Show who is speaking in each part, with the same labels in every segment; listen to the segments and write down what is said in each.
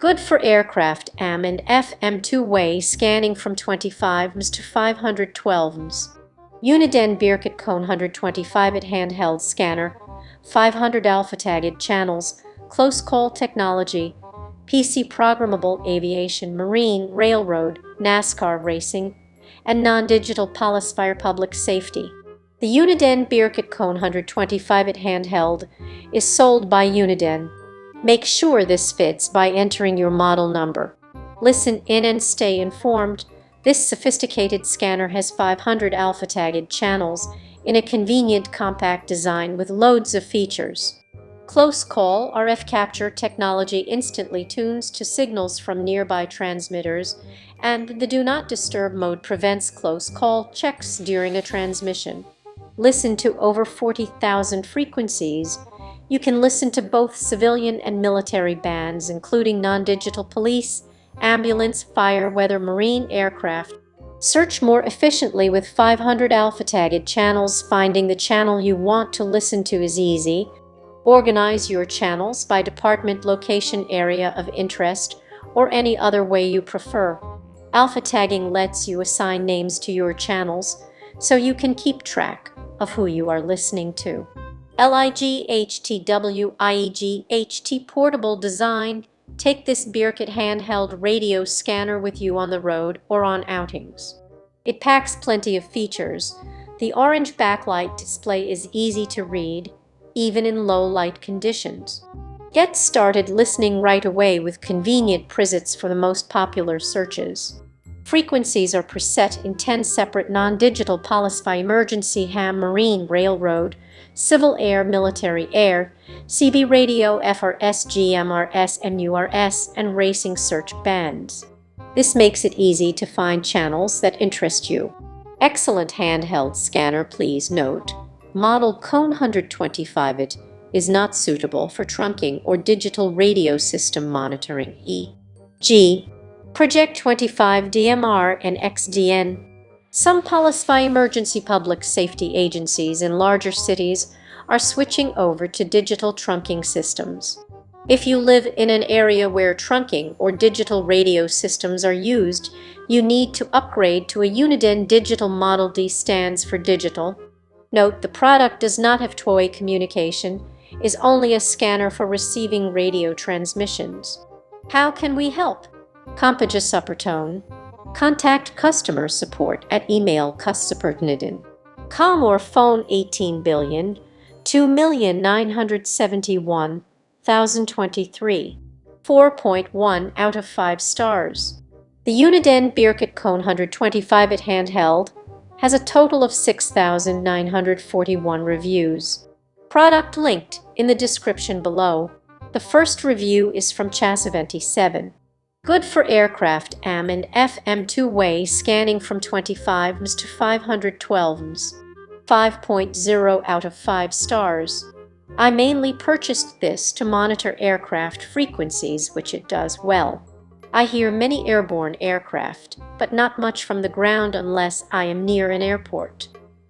Speaker 1: Good for aircraft AM and FM two-way scanning from 25ms to 512ms. Uniden Bearcat BC125AT Handheld Scanner, 500 alpha-tagged channels, close call technology, PC Programable Aviation, Marine, Railroad, NASCAR Racing, and non-digital policy for public safety. The Uniden Bearcat BC125AT Handheld is sold by Uniden. Make sure this fits by entering your model number. Listen in and stay informed. This sophisticated scanner has 500 alpha-tagged channels in a convenient compact design with loads of features. Close call RF capture technology instantly tunes to signals from nearby transmitters, and the Do Not Disturb mode prevents close call checks during a transmission. Listen to over 40,000 frequencies. You can listen to both civilian and military bands, including non-digital police, ambulance, fire, weather, marine, aircraft. Search more efficiently with 500 alpha-tagged channels. Finding the channel you want to listen to is easy. Organize your channels by department, location, area of interest, or any other way you prefer. Alpha tagging lets you assign names to your channels so you can keep track of who you are listening to. LIGHTWIEGHT Portable Design. Take this Bearcat handheld radio scanner with you on the road or on outings. It packs plenty of features. The orange backlight display is easy to read, even in low light conditions. Get started listening right away with convenient presets for the most popular searches. Frequencies are preset in 10 separate non-digital policy for emergency, ham, marine, railroad, civil air, military air, CB radio, FRS, GMRS, MURS, and racing search bands. This makes it easy to find channels that interest you. Excellent handheld scanner. Please note, model BC125AT is not suitable for trunking or digital radio system monitoring, e.g. Project 25 DMR and XDN. Some policy for emergency public safety agencies in larger cities are switching over to digital trunking systems. If you live in an area where trunking or digital radio systems are used, you need to upgrade to a Uniden Digital Model. D stands for digital. Note, the product does not have two-way communication, is only a scanner for receiving radio transmissions. How can we help? Compage a supertone. Contact customer support at email customer@uniden.com or phone 18,000,2,971,023. 4.1 out of 5 stars. The Uniden Bearcat BC125AT Handheld has a total of 6,941 reviews. Product linked in the description below. The first review is from Chas77. Good for aircraft AM and FM two-way scanning from 25ms to 512ms. 5.0 out of 5 stars. I mainly purchased this to monitor aircraft frequencies, which it does well. I hear many airborne aircraft, but not much from the ground unless I am near an airport.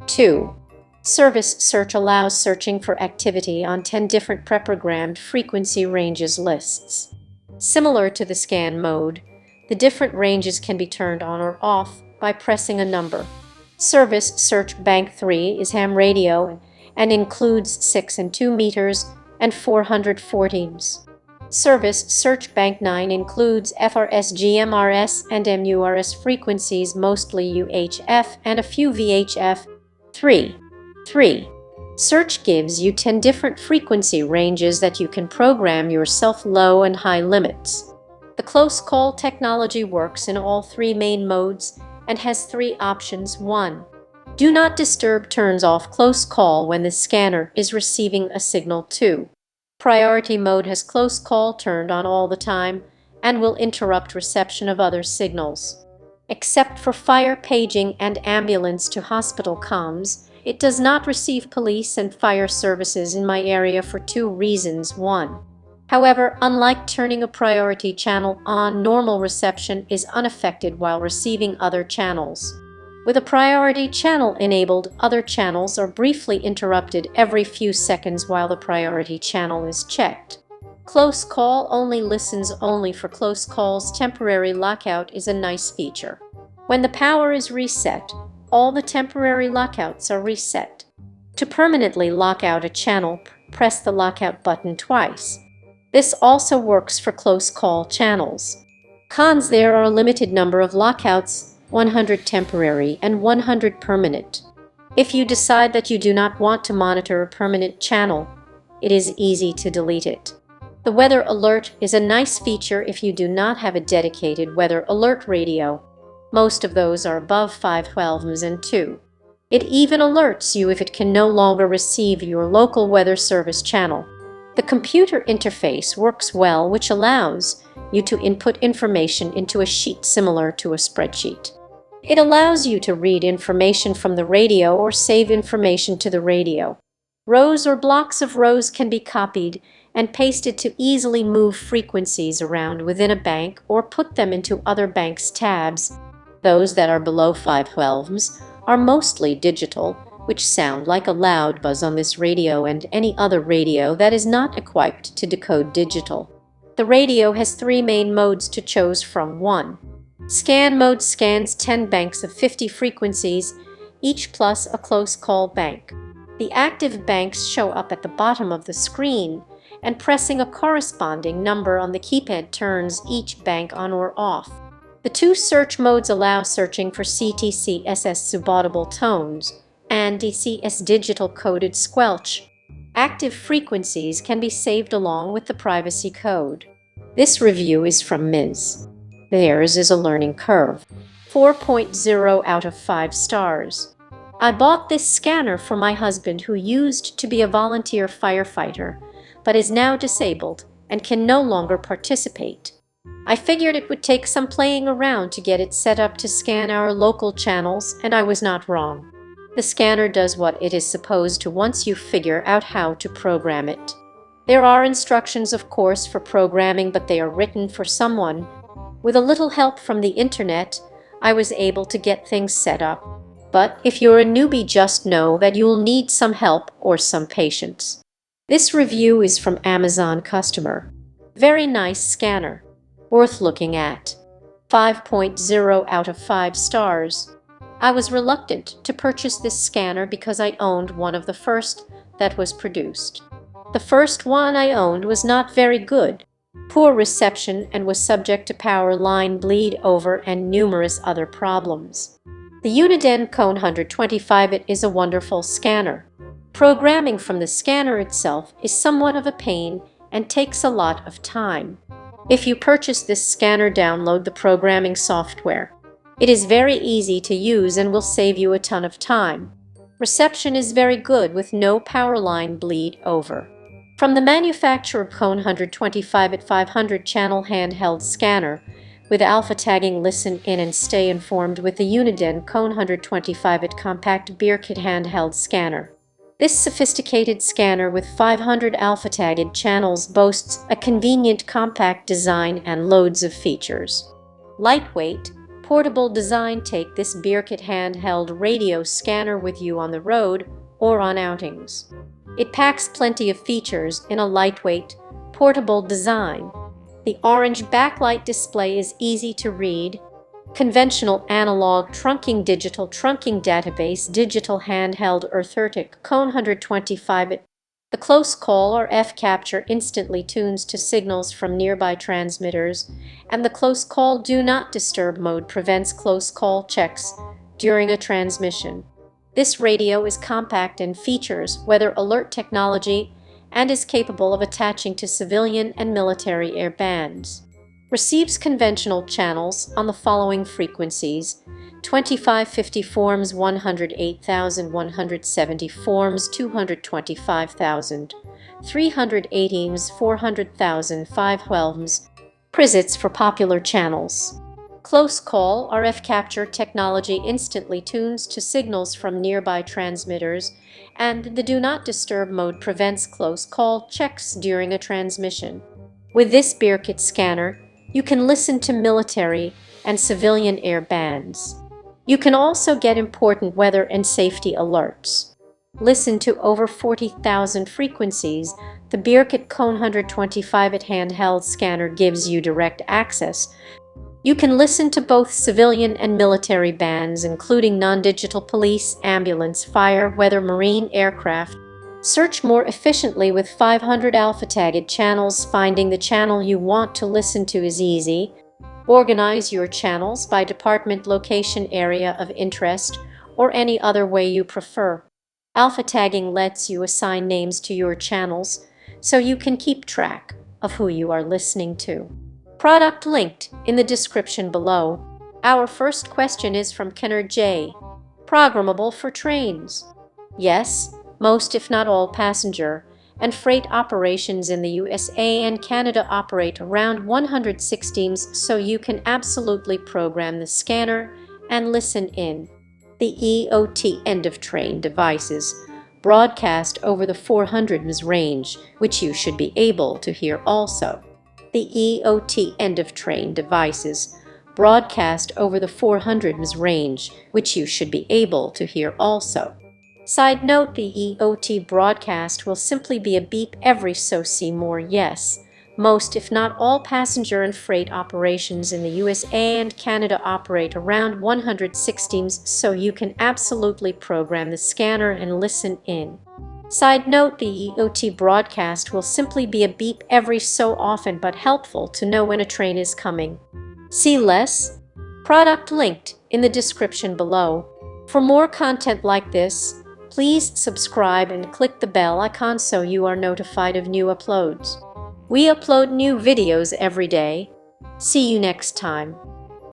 Speaker 1: 2. Service search allows searching for activity on 10 different pre-programmed frequency ranges lists. Similar to the scan mode, the different ranges can be turned on or off by pressing a number. Service search Bank 3 is ham radio and includes 6 and 2 meters and 440ms. Service search Bank 9 includes FRS, GMRS, and MURS frequencies, mostly UHF and a few VHF. 3. Search gives you 10 different frequency ranges that you can program yourself, low and high limits. The close call technology works in all 3 main modes and has 3 options. 1. Do Not Disturb turns off close call when the scanner is receiving a signal. 2. Priority mode has close call turned on all the time and will interrupt reception of other signals. Except for fire, paging, and ambulance to hospital comms, it does not receive police and fire services in my area for 2 reasons. 1. However, unlike turning a priority channel on, normal reception is unaffected while receiving other channels. With a priority channel enabled, other channels are briefly interrupted every few seconds while the priority channel is checked. Close call only listens only for close calls. Temporary lockout is a nice feature. When the power is reset, all the temporary lockouts are reset. To permanently lock out a channel, press the lockout button twice. This also works for close call channels. Cons: there are a limited number of lockouts, 100 temporary and 100 permanent. If you decide that you do not want to monitor a permanent channel, it is easy to delete it. The weather alert is a nice feature if you do not have a dedicated weather alert radio. Most of those are above 512 ms and 2. It even alerts you if it can no longer receive your local weather service channel. The computer interface works well, which allows you to input information into a sheet similar to a spreadsheet. It allows you to read information from the radio or save information to the radio. Rows or blocks of rows can be copied and pasted to easily move frequencies around within a bank or put them into other banks' tabs. Those that are below 512 ms are mostly digital, which sound like a loud buzz on this radio and any other radio that is not equipped to decode digital. The radio has 3 main modes to choose from. 1. Scan mode scans 10 banks of 50 frequencies, each plus a close call bank. The active banks show up at the bottom of the screen, and pressing a corresponding number on the keypad turns each bank on or off. The 2 search modes allow searching for CTCSS subaudible tones and DCS digital coded squelch. Active frequencies can be saved along with the privacy code. This review is from Ms. Theirs is a learning curve. 4.0 out of 5 stars. I bought this scanner for my husband, who used to be a volunteer firefighter, but is now disabled and can no longer participate. I figured it would take some playing around to get it set up to scan our local channels, and I was not wrong. The scanner does what it is supposed to once you figure out how to program it. There are instructions, of course, for programming, but they are written for someone. With a little help from the internet, I was able to get things set up. But if you're a newbie, just know that you'll need some help or some patience. This review is from Amazon customer. Very nice scanner. Worth looking at. 5.0 out of 5 stars. I was reluctant to purchase this scanner because I owned one of the first that was produced. The first one I owned was not very good. Poor reception, and was subject to power line bleed over and numerous other problems. The Uniden BC125AT is a wonderful scanner. Programming from the scanner itself is somewhat of a pain and takes a lot of time. If you purchase this scanner, download the programming software. It is very easy to use and will save you a ton of time. Reception is very good with no power line bleed over. From the manufacturer, BC125AT 500 channel handheld scanner with alpha tagging. Listen in and stay informed with the Uniden BC125AT compact Bearcat handheld scanner. This sophisticated scanner with 500 alpha tagged channels boasts a convenient compact design and loads of features. Lightweight, portable design. Take this Bearcat handheld radio scanner with you on the road or on outings. It packs plenty of features in a lightweight, portable design. The orange backlight display is easy to read. Conventional analog trunking, digital trunking database, digital handheld Earth-ertic BC125AT. The close call or F capture instantly tunes to signals from nearby transmitters, and the close call do not disturb mode prevents close call checks during a transmission. This radio is compact and features weather alert technology and is capable of attaching to civilian and military air bands. Receives conventional channels on the following frequencies: 2554 ms, 108,174 ms, 225,000, 380 ms, 400,000, 512 ms. Presets for popular channels. Close call RF capture technology instantly tunes to signals from nearby transmitters, and the do not disturb mode prevents close call checks during a transmission. With this Bearcat scanner, you can listen to military and civilian air bands. You can also get important weather and safety alerts. Listen to over 40,000 frequencies, The Bearcat BC125AT Handheld scanner gives you direct access. You can listen to both civilian and military bands, including non-digital police, ambulance, fire, weather, marine, aircraft. Search more efficiently with 500 alpha-tagged channels. Finding the channel you want to listen to is easy. Organize your channels by department, location, area of interest, or any other way you prefer. Alpha tagging lets you assign names to your channels so you can keep track of who you are listening to. Product linked in the description below. Our first question is from Kenner J. Programable for trains. Yes, most if not all passenger and freight operations in the USA and Canada operate around 100 systems, so you can absolutely program the scanner and listen in. The EOT end-of-train devices broadcast over the 400 ms range, which you should be able to hear also. The EOT end-of-train devices broadcast over the 400 ms range, which you should be able to hear also. Side note, the EOT broadcast will simply be a beep every so see more. Yes, most if not all passenger and freight operations in the USA and Canada operate around 100 systems, so you can absolutely program the scanner and listen in. Side note, the EOT broadcast will simply be a beep every so often, but helpful to know when a train is coming. See less. Product linked in the description below. For more content like this, please subscribe and click the bell icon so you are notified of new uploads. We upload new videos every day. See you next time.